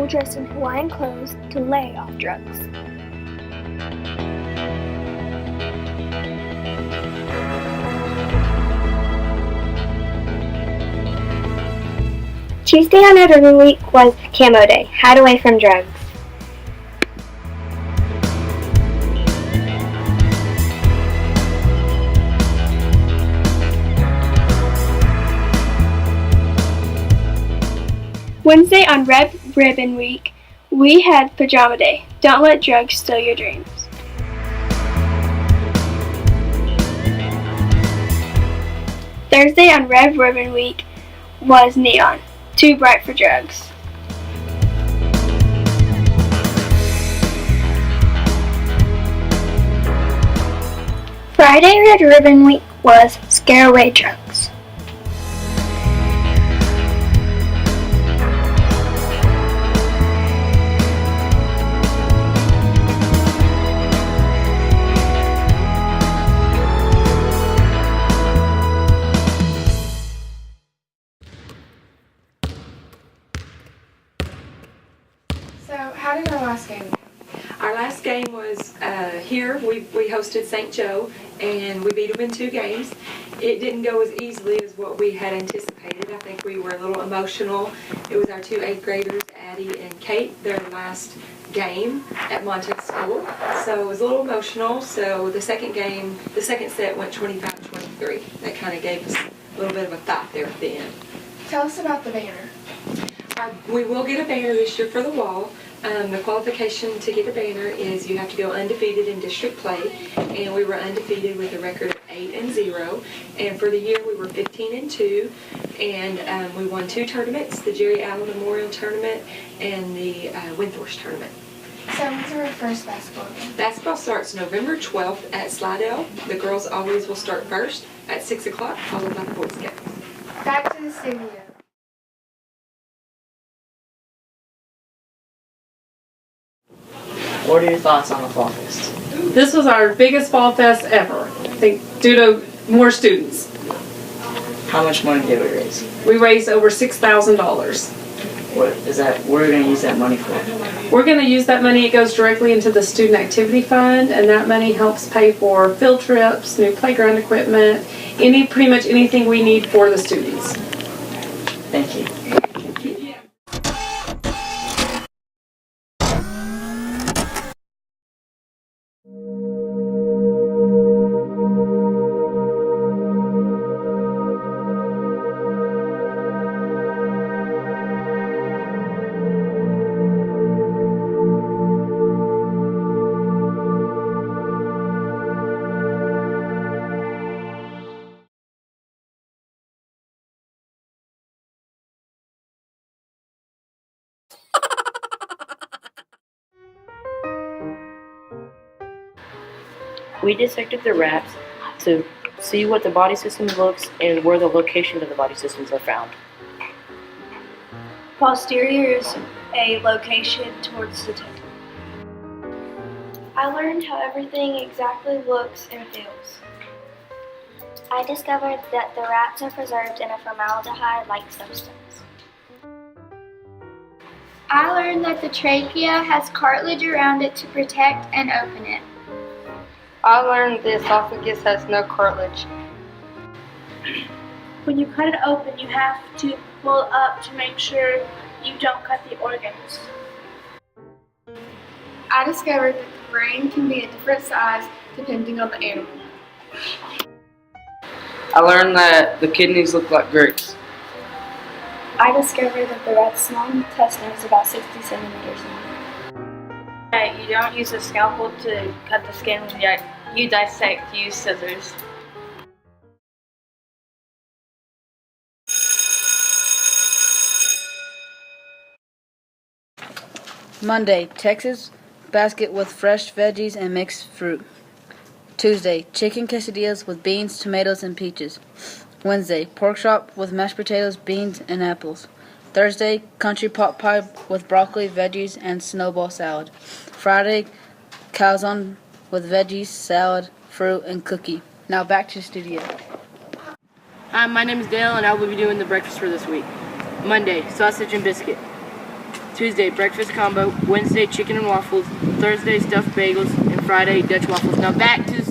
people dressed in Hawaiian clothes to lay off drugs. Tuesday on Red Ribbon Week was Camo Day, hide away from drugs. Wednesday on Red Ribbon Week, we had Pajama Day. Don't let drugs steal your dreams. Thursday on Red Ribbon Week was Neon. Too bright for drugs. Friday Red Ribbon Week was Scare Away Drugs. So, how did our last game go? Our last game was here. We hosted St. Joe, and we beat them in 2 games. It didn't go as easily as what we had anticipated. I think we were a little emotional. It was our 2 8th graders, Addie and Kate, their last game at Montague School. So it was a little emotional. So the second set went 25-23. That kind of gave us a little bit of a thought there at the end. Tell us about the banner. We will get a banner this year for the wall. The qualification to get a banner is you have to go undefeated in district play, and we were undefeated with a record of 8-0. And for the year, we were 15-2, and we won 2 tournaments: the Jerry Allen Memorial Tournament and the Windthorst Tournament. So, when's our first basketball game? Basketball starts November 12th at Slidell. The girls always will start first at 6 o'clock, followed by the Boy Scouts. Back to the studio. What are your thoughts on the Fall Fest? This was our biggest fall fest ever, I think, due to more students. How much money did we raise? We raised over $6,000. What are we going to use that money for? We're going to use that money. It goes directly into the Student Activity Fund, and that money helps pay for field trips, new playground equipment, pretty much anything we need for the students. Thank you. We dissected the rats to see what the body system looks and where the location of the body systems are found. Posterior is a location towards the temple. I learned how everything exactly looks and feels. I discovered that the rats are preserved in a formaldehyde-like substance. I learned that the trachea has cartilage around it to protect and open it. I learned the esophagus has no cartilage. When you cut it open, you have to pull up to make sure you don't cut the organs. I discovered that the brain can be a different size depending on the animal. I learned that the kidneys look like grapes. I discovered that the rat's small intestine is about 60 centimeters long. You don't use a scalpel to cut the skin when you dissect, use scissors. Monday, Texas basket with fresh veggies and mixed fruit. Tuesday, chicken quesadillas with beans, tomatoes, and peaches. Wednesday, pork chop with mashed potatoes, beans, and apples. Thursday, country pot pie with broccoli, veggies, and snowball salad. Friday, calzone with veggies, salad, fruit, and cookie. Now back to the studio. Hi, my name is Dale, and I will be doing the breakfast for this week. Monday, sausage and biscuit. Tuesday, breakfast combo. Wednesday, chicken and waffles. Thursday, stuffed bagels. And Friday, Dutch waffles. Now back to the